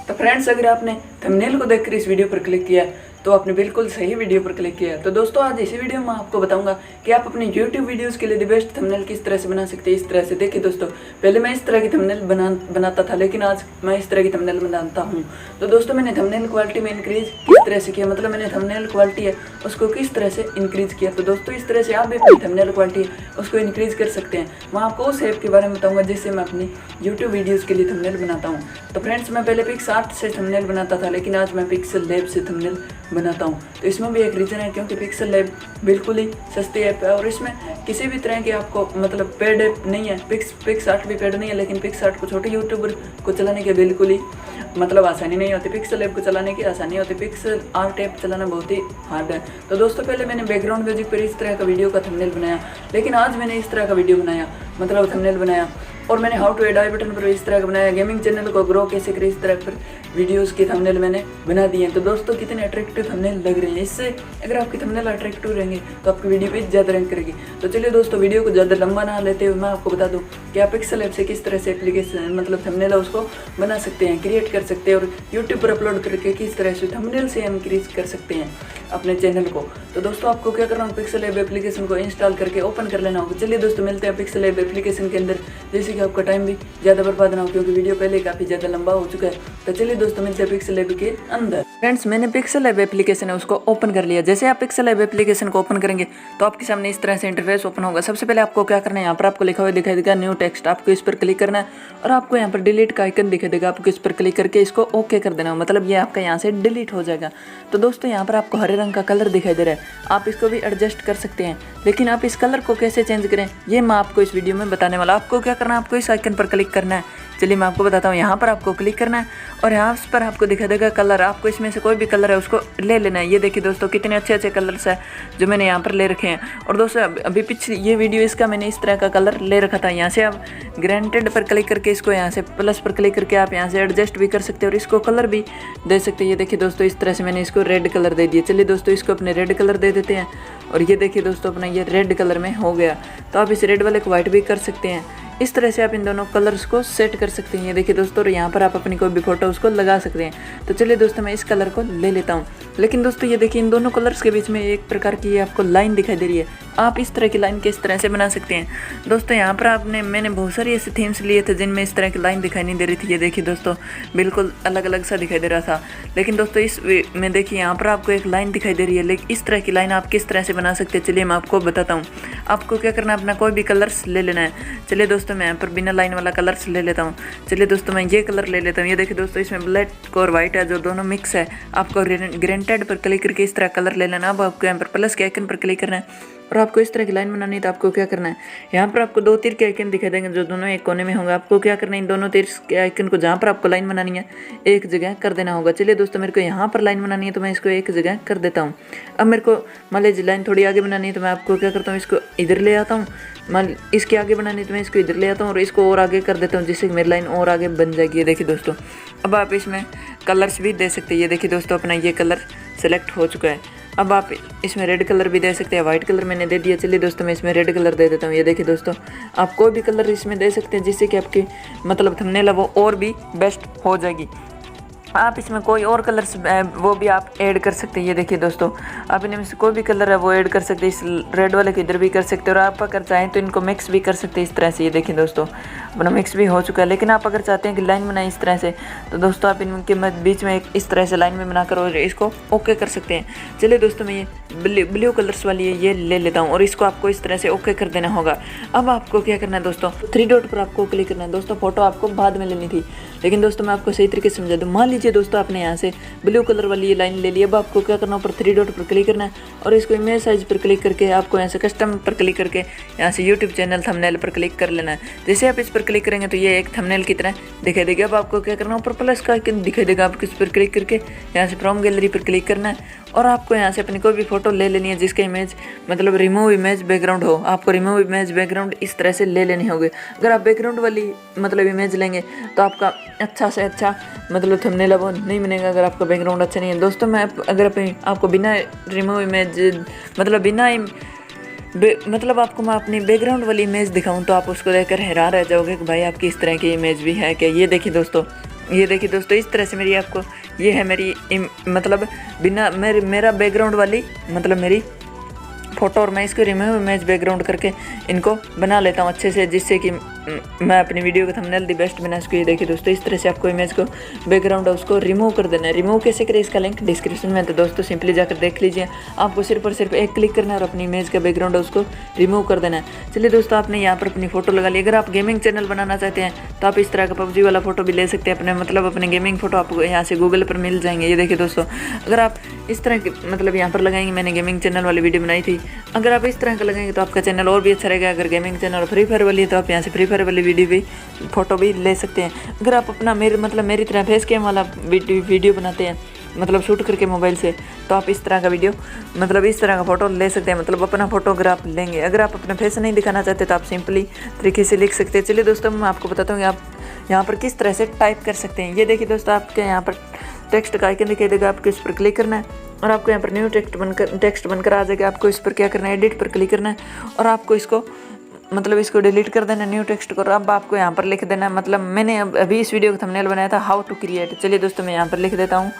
तो फ्रेंड्स, अगर आपने थंबनेल को देखकर इस वीडियो पर क्लिक किया तो आपने बिल्कुल सही वीडियो पर क्लिक किया। तो दोस्तों, आज इसी वीडियो में आपको बताऊंगा कि आप अपने YouTube वीडियोस के लिए द बेस्ट थंबनेल किस तरह से बना सकते हैं। इस तरह से देखिए दोस्तों, पहले मैं इस तरह की थंबनेल बनाता था, लेकिन आज मैं इस तरह की थंबनेल बनाता हूं। तो दोस्तों, मैंने थंबनेल क्वालिटी में इंक्रीज किस तरह से किया, मतलब मैंने थंबनेल क्वालिटी है उसको किस तरह से इंक्रीज किया। तो दोस्तों, इस तरह से आप भी अपनी थंबनेल क्वालिटी है उसको इंक्रीज कर सकते हैं। मैं आपको उस ऐप के बारे में बताऊंगा जिससे मैं अपनी YouTube वीडियोस के लिए थंबनेल बनाता हूं। तो फ्रेंड्स, मैं पहले पिक्सआर्ट से थंबनेल बनाता था, लेकिन आज मैं पिक्सल लैब से थंबनेल बनाता हूं। तो इसमें भी एक रीज़न है, क्योंकि पिक्सल लैब बिल्कुल ही सस्ती ऐप है और इसमें किसी भी तरह की आपको मतलब पेड ऐप नहीं है। पिक्सआर्ट भी पेड नहीं है, लेकिन पिक्सआर्ट को छोटे यूट्यूबर को चलाने के बिल्कुल ही मतलब आसानी नहीं होती। पिक्सल ऐप को चलाने की आसानी होती, पिक्सल आर्ट ऐप चलाना बहुत ही हार्ड है। तो दोस्तों, पहले मैंने बैकग्राउंड म्यूजिक पर इस तरह का वीडियो का थंबनेल बनाया, लेकिन आज मैंने इस तरह का वीडियो बनाया, मतलब थंबनेल बनाया। और मैंने how to add i button पर इस तरह का बनाया। गेमिंग चैनल को ग्रो कैसे करें, इस तरह पर वीडियोस के थंबनेल मैंने बना दिए हैं। तो दोस्तों, कितने अट्रैक्टिव थंबनेल लग रहे हैं। इससे अगर आपकी थंबनेल अट्रैक्टिव रहेंगे तो आपकी वीडियो भी ज़्यादा रैंक करेगी। तो चलिए दोस्तों, वीडियो को ज़्यादा लंबा ना लेते हुए मैं आपको बता दूं कि आप पिक्सल ऐप से किस तरह से एप्लीकेशन मतलब थंबनेल है उसको बना सकते हैं, क्रिएट कर सकते हैं और यूट्यूब पर अपलोड करके किस तरह से थंबनेल से इंक्रीज कर सकते हैं अपने चैनल को। तो दोस्तों, आपको क्या करना है, पिक्सल ऐप एप्लीकेशन को इंस्टॉल करके ओपन कर लेना होगा। चलिए दोस्तों, मिलते हैं पिक्सल ऐप एप्लीकेशन के अंदर, जैसे कि आपका टाइम भी ज़्यादा बर्बाद ना हो, क्योंकि वीडियो पहले काफ़ी ज़्यादा लंबा हो चुका है। तो चलिए दोस्तों, मिलते हैं पिक्सल ऐप के अंदर। फ्रेंड्स, मैंने पिक्सल ऐप एप्लीकेशन है उसको ओपन कर लिया। जैसे आप पिक्सल ऐप एप्लीकेशन को ओपन करेंगे तो आपके सामने इस तरह से इंटरफेस ओपन होगा। सबसे पहले आपको क्या करना है, यहाँ पर आपको लिखा हुआ दिखाई देगा न्यू टेक्स्ट, आपको इस पर क्लिक करना है और आपको यहाँ पर डिलीट का आइकन दिखाई देगा, आपको इस पर क्लिक करके इसको ओके कर देना, मतलब ये आपका यहाँ से डिलीट हो जाएगा। तो दोस्तों, यहाँ पर आपको हरे रंग का कलर दिखाई दे रहा है, आप इसको भी एडजस्ट कर सकते हैं। लेकिन आप इस कलर को कैसे चेंज करें ये मैं आपको इस वीडियो में बताने वाला। आपको क्या करना है, आपको इस आइकन पर क्लिक करना है। चलिए मैं आपको बताता हूँ। यहाँ पर आपको क्लिक करना है और यहाँ पर आपको दिखा देगा कलर, आपको इसमें से कोई भी कलर है उसको ले लेना है। ये देखिए दोस्तों, कितने अच्छे अच्छे कलर्स है जो मैंने यहाँ पर ले रखे हैं। और दोस्तों, अभी पिछली ये वीडियो इसका मैंने इस तरह का कलर ले रखा था। यहाँ से आप ग्रांटेड पर क्लिक करके इसको यहाँ से प्लस पर क्लिक करके आप यहाँ से एडजस्ट भी कर सकते हैं और इसको कलर भी दे सकते हैं। ये देखिए दोस्तों, इस तरह से मैंने इसको रेड कलर दे दिया। चलिए दोस्तों, इसको अपने रेड कलर दे देते हैं और ये देखिए दोस्तों, अपना ये रेड कलर में हो गया। तो आप इस रेड वाले को व्हाइट भी कर सकते हैं। इस तरह से आप इन दोनों कलर्स को सेट कर सकते हैं। ये देखिए दोस्तों, और यहाँ पर आप अपनी कोई भी फोटो उसको लगा सकते हैं। तो चलिए दोस्तों, मैं इस कलर को ले लेता हूँ। लेकिन दोस्तों, ये देखिए इन दोनों कलर्स के बीच में एक प्रकार की ये आपको लाइन दिखाई दे रही है। आप इस तरह की लाइन किस तरह से बना सकते हैं दोस्तों, यहाँ पर मैंने बहुत सारी ऐसे थीम्स लिए थे जिनमें इस तरह की लाइन दिखाई नहीं दे रही थी। ये देखिए दोस्तों, बिल्कुल अलग अलग सा दिखाई दे रहा था। लेकिन दोस्तों, इस में देखिए यहाँ पर आपको एक लाइन दिखाई दे रही है। लेकिन इस तरह की लाइन आप किस तरह से बना सकते हैं, चलिए मैं आपको बताता हूँ। आपको क्या करना है, अपना कोई भी कलर्स ले लेना है। चलिए दोस्तों, मैं यहाँ पर बिना लाइन वाला कलर्स ले लेता हूँ। चलिए दोस्तों, मैं ये कलर ले लेता हूँ। ये देखिए दोस्तों, इसमें ब्लैक और वाइट है जो दोनों मिक्स है। आपको ग्रेंटेड पर क्लिक करके इस तरह कलर ले लेना। अब आपको यहाँ पर प्लस के आइकन पर क्लिक करना है और आपको इस तरह की लाइन बनानी है। तो आपको क्या करना है, यहाँ पर आपको दो तीर के आइकन दिखाई देंगे जो दोनों एक कोने में होंगे। आपको क्या करना है, इन दोनों तीर के आइकन को जहाँ पर आपको लाइन बनानी है एक जगह कर देना होगा। चलिए दोस्तों, मेरे को यहाँ पर लाइन बनानी है तो मैं इसको एक जगह कर देता हूँ। अब मेरे को मान लीजिए लाइन थोड़ी आगे बनानी है तो मैं आपको क्या करता हूँ, इसको इधर ले आता हूँ। मान इसके आगे बनानी है तो मैं इसको इधर ले आता हूँ और इसको और आगे कर देता हूँ, जिससे मेरी लाइन और आगे बन जाएगी। ये देखिए दोस्तों, अब आप इसमें कलर्स भी दे सकते हैं। ये देखिए दोस्तों, अपना ये कलर सेलेक्ट हो चुका है। अब आप इसमें रेड कलर भी दे सकते हैं, वाइट कलर मैंने दे दिया। चलिए दोस्तों, मैं इसमें रेड कलर दे देता हूँ। ये देखिए दोस्तों, आप कोई भी कलर इसमें दे सकते हैं जिससे कि आपकी मतलब थंबनेल है वो और भी बेस्ट हो जाएगी। आप इसमें कोई और कलर्स वो भी आप ऐड कर सकते हैं। ये देखिए दोस्तों, आप इनमें से कोई भी कलर है वो ऐड कर सकते हैं। इस रेड वाले को इधर भी कर सकते हैं और आप अगर चाहें तो इनको मिक्स भी कर सकते हैं इस तरह से। ये देखिए दोस्तों, अपना मिक्स भी हो चुका है। लेकिन आप अगर चाहते हैं कि लाइन बनाएं इस तरह से, तो दोस्तों आप इनके बीच में एक इस तरह से लाइन में बनाकर और इसको ओके कर सकते हैं। चलिए दोस्तों, मैं ये ब्लू कलर्स वाली है ये ले लेता हूँ और इसको आपको इस तरह से ओके कर देना होगा। अब आपको क्या करना है दोस्तों, थ्री डॉट पर आपको क्लिक करना है। दोस्तों, फोटो आपको बाद में लेनी थी, लेकिन दोस्तों मैं आपको सही तरीके से समझा दूँ। मान लीजिए दोस्तों, आपने यहाँ से ब्लू कलर वाली ये लाइन ले ली। अब आपको क्या करना है, ऊपर थ्री डॉट पर क्लिक करना है और इसको इमेज साइज पर क्लिक करके आपको यहाँ से कस्टम पर क्लिक करके यहाँ से यूट्यूब चैनल थंबनेल पर क्लिक कर लेना है। जैसे आप इस पर क्लिक करेंगे तो ये एक थंबनेल की तरह दिखाई देगा। अब आपको क्या करना है, ऊपर प्लस का आइकन दिखाई देगा, आपको इस पर क्लिक करके यहाँ से फ्रॉम गैलरी पर क्लिक करना है और आपको यहाँ से अपनी कोई भी फोटो ले लेनी है जिसका इमेज मतलब रिमूव इमेज बैकग्राउंड हो। आपको रिमूव इमेज बैकग्राउंड इस तरह से ले लेनी होगी। अगर आप बैकग्राउंड वाली मतलब इमेज लेंगे तो आपका अच्छा से अच्छा मतलब थंबनेल वो नहीं बनेगा अगर आपका बैकग्राउंड अच्छा नहीं है। दोस्तों, मैं अगर आपको बिना रिमूव इमेज मतलब आपको मैं अपनी बैकग्राउंड वाली इमेज दिखाऊं तो आप उसको देखकर हैरान रह जाओगे कि भाई आपकी इस तरह की इमेज भी है क्या। ये देखिए दोस्तों, ये देखिए दोस्तों, इस तरह से मेरी आपको ये है मेरी मतलब बिना मेरा बैकग्राउंड वाली मतलब मेरी फ़ोटो, और मैं इसको रिमूव इमेज बैकग्राउंड करके इनको बना लेता हूँ अच्छे से, जिससे कि मैं अपनी वीडियो का थंबनेल दी बेस्ट बना सकूँ। ये देखिए दोस्तों, इस तरह से आपको इमेज को बैकग्राउंड है उसको रिमूव कर देना है। रिमूव कैसे करें इसका लिंक डिस्क्रिप्शन में, तो दोस्तों सिंपली जाकर देख लीजिए। आपको सिर्फ और सिर्फ एक क्लिक करना है और अपनी इमेज का बैकग्राउंड है उसको रिमूव कर देना है। चलिए दोस्तों, आपने यहाँ पर अपनी फ़ोटो लगा ली। अगर आप गेमिंग चैनल बनाना चाहते हैं तो आप इस तरह का पबजी वाला फ़ोटो भी ले सकते हैं अपने, मतलब अपने गेमिंग फ़ोटो आपको यहाँ से गूगल पर मिल जाएंगे। ये देखिए दोस्तों, अगर आप इस तरह के मतलब यहाँ पर लगाएंगे, मैंने गेमिंग चैनल वाली वीडियो बनाई थी, अगर आप इस तरह का लगाएंगे तो आपका चैनल और भी अच्छा रहेगा। अगर गेमिंग चैनल फ्री फायर वाली है तो आप यहाँ से फ्री फायर वाली वीडियो भी फ़ोटो भी ले सकते हैं। अगर आप अपना मेरी तरह फेस कैम वाला वीडियो बनाते हैं, मतलब शूट करके मोबाइल से, तो आप इस तरह का वीडियो मतलब इस तरह का फ़ोटो ले सकते हैं, मतलब अपना फोटोग्राफ लेंगे। अगर आप अपना फेस नहीं दिखाना चाहते तो आप सिंपली तरीके से लिख सकते हैं। चलिए दोस्तों, मैं आपको बताता हूँ कि आप यहाँ पर किस तरह से टाइप कर सकते हैं। ये देखिए दोस्तों, आपके यहाँ पर टेक्स्ट का आइकन दिखाई देगा, आपको इस पर क्लिक करना है और आपको यहाँ पर न्यू टेक्स्ट बनकर आ जाएगा। आपको इस पर क्या करना है, एडिट पर क्लिक करना है और आपको इसको मतलब इसको डिलीट कर देना न्यू टेक्स्ट को। अब आपको यहाँ पर लिख देना है, मतलब मैंने अभी इस वीडियो का थंबनेल बनाया था हाउ टू क्रिएट। चलिए दोस्तों, मैं यहाँ पर लिख देता हूँ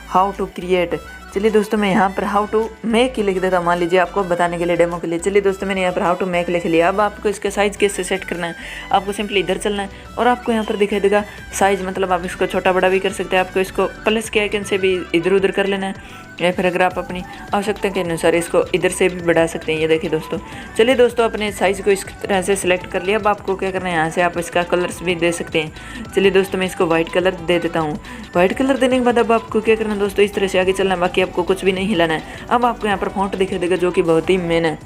हाउ टू क्रिएट। चलिए दोस्तों, मैं यहाँ पर हाउ टू मेक ही लिख देता हूँ, मान लीजिए आपको बताने के लिए, डेमो के लिए। चलिए दोस्तों, मैंने यहाँ पर हाउ टू मेक लिख लिया। अब आपको इसका साइज़ कैसे सेट करना है, आपको सिंपली इधर चलना है और आपको यहाँ पर दिखाई देगा साइज़, मतलब आप इसको छोटा बड़ा भी कर सकते हैं। आपको इसको प्लस के आइकन से भी इधर उधर कर लेना है, या फिर अगर आप अपनी आवश्यकता के अनुसार इसको इधर से भी बढ़ा सकते हैं। ये देखिए दोस्तों, चलिए दोस्तों, अपने साइज़ को इस तरह से सिलेक्ट कर लिया। अब आपको क्या करना है, यहाँ से आप इसका कलर्स भी दे सकते हैं। चलिए दोस्तों, मैं इसको वाइट कलर दे देता हूँ। वाइट कलर देने के बाद अब आपको क्या करना है दोस्तों, इस तरह से आगे चलना है, बाकी आपको कुछ भी नहीं हिलाना है। अब आपको यहाँ पर फॉन्ट दिखाई देगा जो कि बहुत ही मेन है।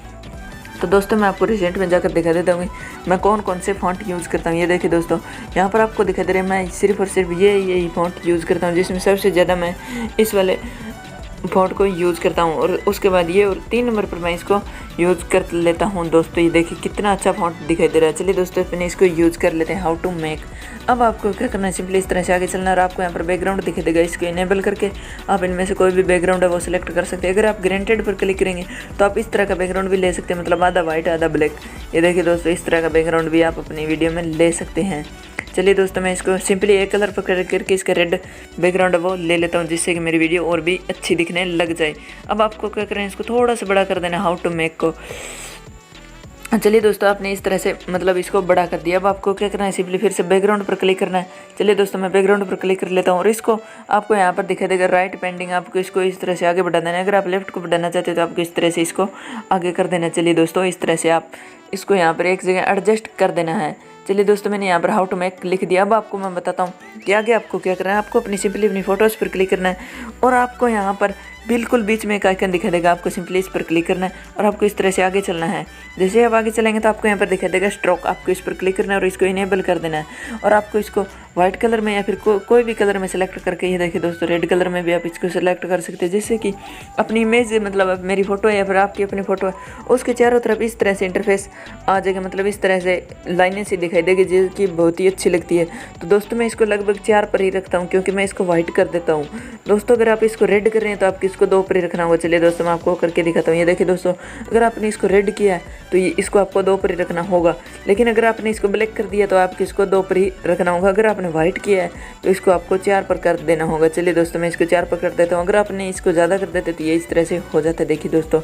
तो दोस्तों, मैं आपको रिसेंट में जाकर दिखा देता हूँ मैं कौन कौन से फॉन्ट यूज़ करता हूँ। ये देखिए दोस्तों, यहाँ पर आपको दिखाई दे रहा है, मैं सिर्फ और सिर्फ यही फॉन्ट यूज़ करता हूँ, जिसमें सबसे ज़्यादा मैं इस वाले फॉन्ट को यूज़ करता हूँ। और उसके बाद ये और 3 नंबर पर मैं इसको यूज़ कर लेता हूँ। दोस्तों, ये देखिए कितना अच्छा फॉन्ट दिखाई दे रहा है। चलिए दोस्तों, अपने इसको यूज़ कर लेते हैं हाउ टू मेक। अब आपको क्या करना है, सिंपली इस तरह से आगे चलना है और आपको यहाँ पर बैकग्राउंड दिखाई देगा। इसको इनेबल करके आप इनमें से कोई भी बैकग्राउंड है वो सिलेक्ट कर सकते हैं। अगर आप ग्रेंटेड पर क्लिक करेंगे तो आप इस तरह का बैकग्राउंड भी ले सकते हैं, मतलब आधा वाइट आधा ब्लैक। ये देखिए दोस्तों, इस तरह का बैकग्राउंड भी आप अपनी वीडियो में ले सकते हैं। चलिए दोस्तों, मैं इसको सिंपली एक कलर पर करके इसका रेड बैकग्राउंड वो ले लेता हूँ, जिससे कि मेरी वीडियो और भी अच्छी दिखने लग जाए। अब आपको क्या करें, इसको थोड़ा सा बड़ा कर देना हाउ टू मेक को। चलिए दोस्तों, आपने इस तरह से मतलब इसको बड़ा कर दिया। अब आपको क्या करना है, सिंपली फिर से बैकग्राउंड पर क्लिक करना है। चलिए दोस्तों, मैं बैकग्राउंड पर क्लिक कर लेता हूँ और इसको आपको यहाँ पर दिखाई देगा राइट पेंडिंग। आपको इसको इस तरह से आगे बढ़ा देना है। अगर आप लेफ्ट को बढ़ाना चाहते हैं तो आपको इस तरह से इसको आगे कर देना है। चलिए दोस्तों, इस तरह से आप इसको यहाँ पर एक जगह एडजस्ट कर देना है। चलिए दोस्तों, मैंने यहाँ पर हाउ टू मेक लिख दिया। अब आपको मैं बताता हूँ कि आगे आपको क्या करना है। आपको सिंपली अपनी फ़ोटोज़ पर क्लिक करना है और आपको यहाँ पर बिल्कुल बीच में एक आइकन दिखा देगा। आपको सिंपली इस पर क्लिक करना है और आपको इस तरह से आगे चलना है। जैसे आप आगे चलेंगे तो आपको यहाँ पर दिखा देगा स्ट्रोक। आपको इस पर क्लिक करना है और इसको इनेबल कर देना है और आपको इसको वाइट कलर में या फिर कोई भी कलर में सेलेक्ट करके, ये देखिए दोस्तों, रेड कलर में भी आप इसको सेलेक्ट कर सकते हैं, जिससे कि अपनी इमेज मतलब मेरी फ़ोटो है या फिर आपकी अपनी फ़ोटो है, उसके चारों तरफ इस तरह से इंटरफेस आ जाएगा, मतलब इस तरह से लाइनें सी दिखाई देगी, जो कि बहुत ही अच्छी लगती है। तो दोस्तों, मैं इसको लगभग 4 पर ही रखता हूँ, क्योंकि मैं इसको वाइट कर देता हूँ। दोस्तों, अगर आप इसको रेड कर रहे हैं तो आपको इसको 2 पर ही रखना होगा। चलिए दोस्तों, मैं आपको करके दिखाता हूँ। ये देखिए दोस्तों, अगर आपने इसको रेड किया है तो ये इसको आपको 2 पर ही रखना होगा, लेकिन अगर आपने इसको ब्लैक कर दिया तो आपको इसको 2 पर ही रखना होगा। अगर आपने वाइट किया है तो इसको आपको 4 पर कर देना होगा। चलिए दोस्तों, मैं इसको 4 पर कर देता हूँ। अगर आपने इसको ज़्यादा कर देते तो ये इस तरह से हो जाता है। देखिए दोस्तों,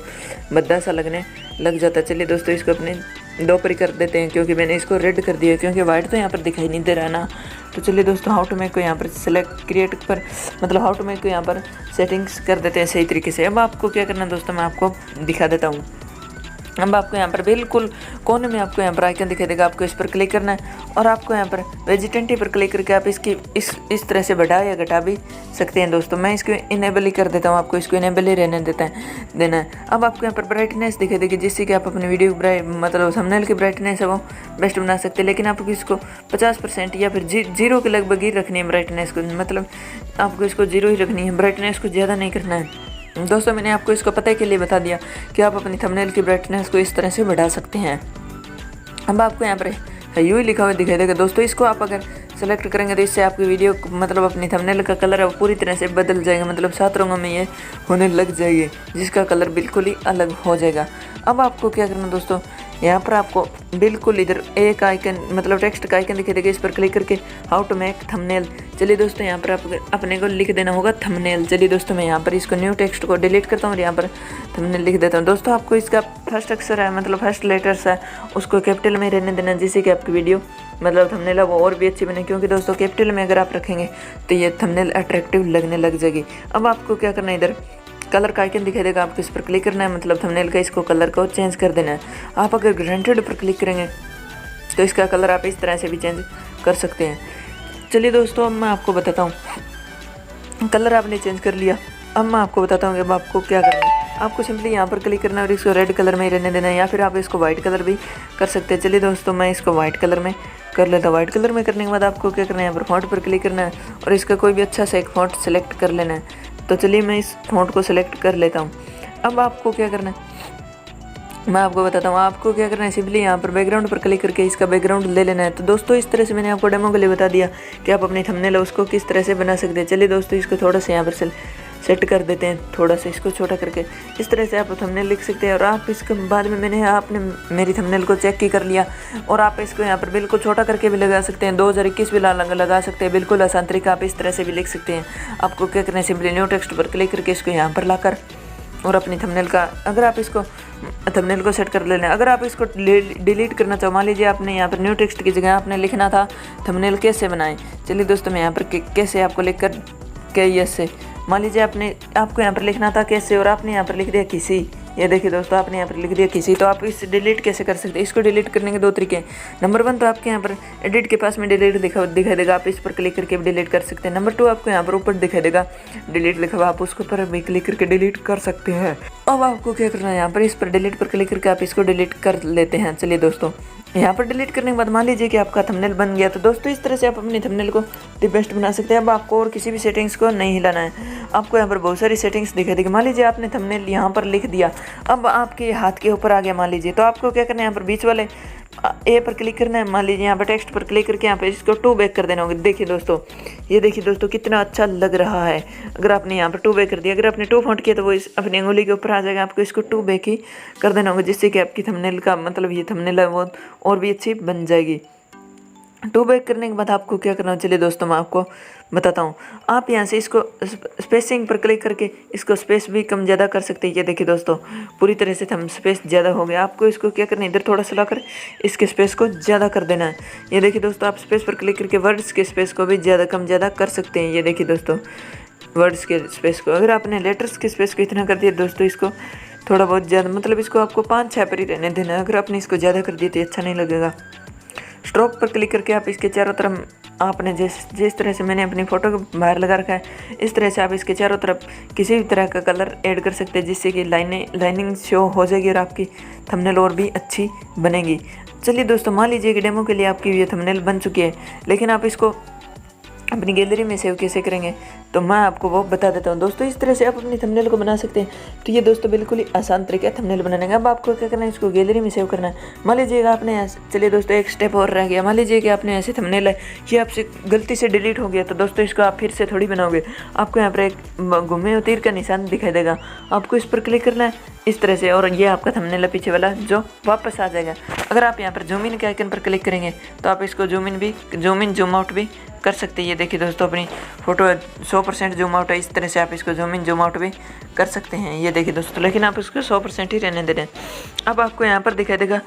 भद्दा सा लगने लग जाता है। चलिए दोस्तों, इसको अपने 2 पर ही कर देते हैं, क्योंकि मैंने इसको रेड कर दिया, क्योंकि वाइट तो यहाँ पर दिखाई नहीं दे रहा ना। तो चलिए दोस्तों, हाउ टू मेक को यहाँ पर सेलेक्ट क्रिएट पर मतलब हाउ टू मेक को यहाँ पर सेटिंग्स कर देते हैं सही तरीके से। अब आपको क्या करना है दोस्तों, मैं आपको दिखा देता हूँ। अब आपको यहाँ पर बिल्कुल कोने में आपको यहाँ पर आइकन दिखाई देगा। आपको इस पर क्लिक करना है और आपको यहाँ पर वेजिटेंटी पर क्लिक करके आप इसकी इस तरह से बढ़ा या घटा भी सकते हैं। दोस्तों, मैं इसको इनेबल ही कर देता हूँ, आपको इसको इनेबल ही रहने देना है। अब आपको यहाँ पर ब्राइटनेस दिखाई देगी, जिससे कि आप अपनी वीडियो मतलब थंबनेल की ब्राइटनेस है वो बेस्ट बना सकते हैं, लेकिन आपको इसको 50% या फिर 0 के लगभग ही रखनी है ब्राइटनेस को, मतलब आपको इसको 0 ही रखनी है, ब्राइटनेस को ज़्यादा नहीं करना है। दोस्तों, मैंने आपको इसको पता के लिए बता दिया कि आप अपनी थंबनेल की ब्राइटनेस को इस तरह से बढ़ा सकते हैं। अब आपको यहाँ पर यूँ ही लिखा हुआ दिखाई देगा। दोस्तों, इसको आप अगर सेलेक्ट करेंगे तो इससे आपकी वीडियो मतलब अपनी थंबनेल का कलर है वो पूरी तरह से बदल जाएगा, मतलब 7 रंगों में ये होने लग जाएगी, जिसका कलर बिल्कुल ही अलग हो जाएगा। अब आपको क्या करना दोस्तों, यहाँ पर आपको बिल्कुल इधर एक आइकन मतलब टेक्स्ट का आइकन दिखाई देगा, इस पर क्लिक करके हाउ टू मेक थंबनेल। चलिए दोस्तों यहाँ पर आप अपने को लिख देना होगा थंबनेल। चलिए दोस्तों मैं यहाँ पर इसको न्यू टेक्स्ट को डिलीट करता हूँ और यहाँ पर थंबनेल लिख देता हूँ। दोस्तों आपको इसका फर्स्ट अक्षर है मतलब फर्स्ट लेटर्स है उसको कैपिटल में रहने देना, जिससे कि आपकी वीडियो मतलब थंबनेल है वो और भी अच्छी बने, क्योंकि दोस्तों कैपिटल में अगर आप रखेंगे तो ये थंबनेल अट्रैक्टिव लगने लग जाएगी। अब आपको क्या करना है, इधर कलर का आइकन दिखाई देगा, आपको इस पर क्लिक करना है मतलब थंबनेल का इसको कलर को चेंज कर देना है। आप अगर ग्रेडेड पर क्लिक करेंगे तो इसका कलर आप इस तरह से भी चेंज कर सकते हैं। चलिए दोस्तों अब मैं आपको बताता हूँ, कलर आपने चेंज कर लिया, अब मैं आपको बताता हूँ कि अब आपको क्या करना है। आपको सिंपली यहाँ पर क्लिक करना है और इसको रेड कलर में ही रहने देना है, या फिर आप इसको वाइट कलर भी कर सकते हैं। चलिए दोस्तों मैं इसको वाइट कलर में कर लेता हूँ। वाइट कलर में करने के बाद आपको क्या करना है, यहाँ पर फॉन्ट पर क्लिक करना है और इसका कोई भी अच्छा सा एक फॉन्ट सेलेक्ट कर लेना है। तो चलिए मैं इस फॉन्ट को सिलेक्ट कर लेता हूँ। अब आपको क्या करना है मैं आपको बताता हूँ, आपको क्या करना है, सिंपली यहाँ पर बैकग्राउंड पर क्लिक करके इसका बैकग्राउंड ले लेना है। तो दोस्तों इस तरह से मैंने आपको डेमो के लिए बता दिया कि आप अपनी थंबनेल उसको किस तरह से बना सकते हैं। चलिए दोस्तों इसको थोड़ा सा यहाँ पर सेट कर देते हैं, थोड़ा सा इसको छोटा करके इस तरह से आप थंबनेल लिख सकते हैं। और आप इसके बाद में आपने मेरी थंबनेल को चेक की कर लिया और आप इसको यहाँ पर बिल्कुल छोटा करके भी लगा सकते हैं, 2021 भी लगा सकते हैं, बिल्कुल आसान तरीका, आप इस तरह से भी लिख सकते हैं। आपको क्या करना है, सिंपली न्यू टेक्स्ट पर क्लिक करके इसको यहाँ पर लाकर और अपनी थंबनेल का अगर आप इसको थंबनेल को सेट कर लेना है। अगर आप इसको डिलीट करना चाहो, मान लीजिए आपने यहाँ पर न्यू टेक्स्ट की जगह आपने लिखना था थंबनेल कैसे बनाएं। चलिए दोस्तों मैं यहाँ पर कैसे आपको लिख कर के यसे, मान लीजिए आपको यहाँ पर लिखना था कैसे और आपने यहाँ पर लिख दिया किसी, ये देखिए दोस्तों आपने यहाँ पर लिख दिया किसी। तो आप इस डिलीट कैसे कर सकते हैं, इसको डिलीट करने के दो तरीके हैं। नंबर 1 तो आपके यहाँ पर एडिट के पास में डिलीट दिखाई देगा, आप इस पर क्लिक करके भी डिलीट कर सकते हैं। नंबर 2 आपको यहाँ पर ऊपर दिखाई देगा डिलीट लिखा हुआ, आप उसके ऊपर भी क्लिक करके डिलीट कर सकते हैं। अब आपको क्या करना है, यहाँ पर इस पर डिलीट पर क्लिक करके आप इसको डिलीट कर लेते हैं। चलिए दोस्तों यहाँ पर डिलीट करने के बाद मान लीजिए कि आपका थंबनेल बन गया। तो दोस्तों इस तरह से आप अपनी थंबनेल को द बेस्ट बना सकते हैं। अब आपको और किसी भी सेटिंग्स को नहीं हिलाना है, आपको यहाँ पर बहुत सारी सेटिंग्स दिखाई देगी। मान लीजिए आपने थंबनेल यहाँ पर लिख दिया, अब आपके हाथ के ऊपर आ गया मान लीजिए, तो आपको क्या करना है, यहाँ पर बीच वाले ए पर क्लिक करना है। मान लीजिए यहाँ पर टेक्स्ट पर क्लिक करके यहाँ पर इसको 2 बैक कर देना होगा। देखिए दोस्तों, ये देखिए दोस्तों कितना अच्छा लग रहा है। अगर आपने यहाँ पर 2 बैक कर दिया, अगर आपने 2 फॉन्ट किया तो वो इस अपनी उंगली के ऊपर आ जाएगा। आपको इसको 2 बैक ही कर देना होगा, जिससे कि आपकी थंबनेल का मतलब ये थंबनेल है वो और भी अच्छी बन जाएगी। 2 बैक करने के बाद आपको क्या करना है, चलिए दोस्तों मैं आपको बताता हूँ। आप यहाँ से इसको स्पेसिंग पर क्लिक करके इसको स्पेस भी कम ज़्यादा कर सकते हैं। ये देखिए दोस्तों पूरी तरह से हम स्पेस ज़्यादा हो गया। आपको इसको क्या करना है, इधर थोड़ा सा लाकर इसके स्पेस को ज़्यादा कर देना है। ये देखिए दोस्तों आप स्पेस पर क्लिक करके वर्ड्स के स्पेस को भी ज़्यादा कम ज़्यादा कर सकते हैं। ये देखिए दोस्तों वर्ड्स के स्पेस को, अगर आपने लेटर्स के स्पेस को इतना कर दिया दोस्तों, इसको थोड़ा बहुत ज़्यादा मतलब इसको आपको 5-6 पर ही रहने देना है। अगर आपने इसको ज़्यादा कर दिया तो अच्छा नहीं लगेगा। स्ट्रोक पर क्लिक करके आप इसके चारों तरफ आपने जिस तरह से मैंने अपनी फ़ोटो को बाहर लगा रखा है, इस तरह से आप इसके चारों तरफ किसी भी तरह का कलर ऐड कर सकते हैं, जिससे कि लाइनिंग शो हो जाएगी और आपकी थंबनेल और भी अच्छी बनेगी। चलिए दोस्तों मान लीजिए कि डेमो के लिए आपकी ये थंबनेल बन चुकी है, लेकिन आप इसको अपनी गैलरी में सेव कैसे करेंगे तो मैं आपको वो बता देता हूँ। दोस्तों इस तरह से आप अपनी थंबनेल को बना सकते हैं। तो ये दोस्तों बिल्कुल ही आसान तरीका है थंबनेल बनाने का। अब आपको क्या करना है, इसको गैलरी में सेव करना है। मान लीजिएगा आपने ऐसे, चलिए दोस्तों एक स्टेप और रह गया। मान लीजिए कि आपने ऐसे थंबनेल है, ये आपसे गलती से डिलीट हो गया, तो दोस्तों इसको आप फिर से थोड़ी बनाओगे। आपको यहाँ पर एक घुमे हुए तीर का निशान दिखाई देगा, आपको इस पर क्लिक करना है इस तरह से, और ये आपका थंबनेल है पीछे वाला जो वापस आ जाएगा। अगर आप यहाँ पर जूम इन के आइकन पर क्लिक करेंगे तो आप इसको जूम इन जूम आउट भी कर सकते हैं। ये देखिए दोस्तों अपनी फ़ोटो 100% जूम आउट है, इस तरह से आप इसको जूम इन जूम आउट भी कर सकते हैं। ये देखिए दोस्तों, लेकिन आप इसको 100% ही रहने दे रहे हैं। अब आपको यहाँ पर दिखाई देगा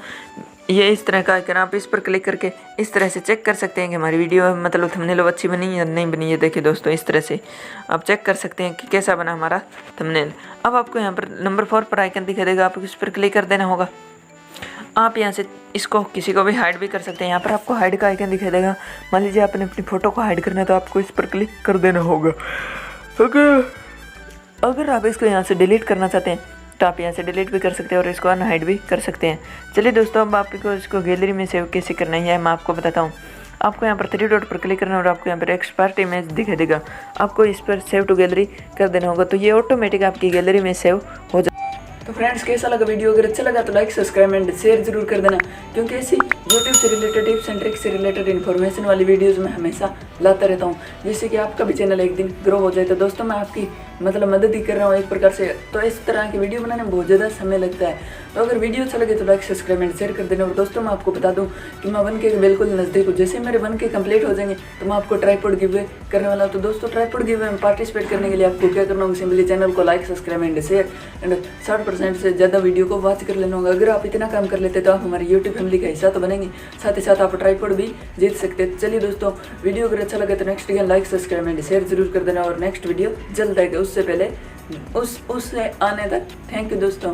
ये इस तरह का आइकन, आप इस पर क्लिक करके इस तरह से चेक कर सकते हैं कि हमारी वीडियो मतलब थंबनेल अच्छी बनी या नहीं बनी। ये देखिए दोस्तों इस तरह से आप चेक कर सकते हैं कि कैसा बना हमारा थंबनेल। अब आपको यहाँ पर नंबर 4 पर आइकन दिखाई देगा, आपको इस पर क्लिक कर देना होगा। आप यहाँ से इसको किसी को भी हाइड भी कर सकते हैं। यहाँ पर आपको हाइड का आइकन दिखाई देगा। मान लीजिए आपने अपनी फ़ोटो को हाइड करना है तो आपको इस पर क्लिक कर देना होगा। अगर आप इसको यहाँ से डिलीट करना चाहते हैं तो आप यहाँ से डिलीट भी कर सकते हैं और इसको अनहाइड भी कर सकते हैं। चलिए दोस्तों अब आपको इसको गैलरी में सेव कैसे करना है मैं आपको बताता हूँ। आपको यहाँ पर 3 डॉट पर क्लिक करना है और आपको यहाँ पर एक्सपर्ट इमेज दिखाई देगा, आपको इस पर सेव टू गैलरी कर देना होगा। तो ये ऑटोमेटिक आपकी गैलरी में सेव हो जाए। तो फ्रेंड्स कैसा लगा वीडियो, अगर अच्छा लगा तो लाइक सब्सक्राइब एंड शेयर जरूर कर देना, क्योंकि ऐसी यूट्यूब से रिलेटेड टिप्स एंड ट्रिक्स से रिलेटेड इन्फॉर्मेशन वाली वीडियोस मैं हमेशा लाता रहता हूँ, जिससे कि आपका भी चैनल एक दिन ग्रो हो जाए। तो दोस्तों मैं आपकी मतलब मदद ही कर रहा हूँ एक प्रकार से। तो इस तरह की वीडियो बनाने में बहुत ज़्यादा समय लगता है। तो अगर वीडियो अच्छा लगे तो लाइक सब्सक्राइब एंड शेयर कर देना। और दोस्तों मैं आपको बता दूं कि मैं 1K के बिल्कुल नज़दीक हूँ। जैसे मेरे 1K कंप्लीट हो जाएंगे तो मैं आपको ट्राइपॉड गिव अवे करने वाला हूँ। तो दोस्तों ट्राइपॉड गिव अवे में पार्टिसिपेट करने के लिए आपको क्या करना होगा, सिंपली चैनल को like subscribe and share and 60% से ज़्यादा वीडियो को वॉच कर लेना होगा। अगर आप इतना काम कर लेते तो आप हमारी यूट्यूब फैमिली का हिस्सा तो बनेंगे, साथ ही साथ आप ट्राइपॉड भी जीत सकते हैं। चलिए दोस्तों, वीडियो अगर अच्छा लगे तो next video like subscribe and share जरूर कर देना। और नेक्स्ट वीडियो जल्द आएगा, उससे पहले उससे आने तक थैंक यू दोस्तों।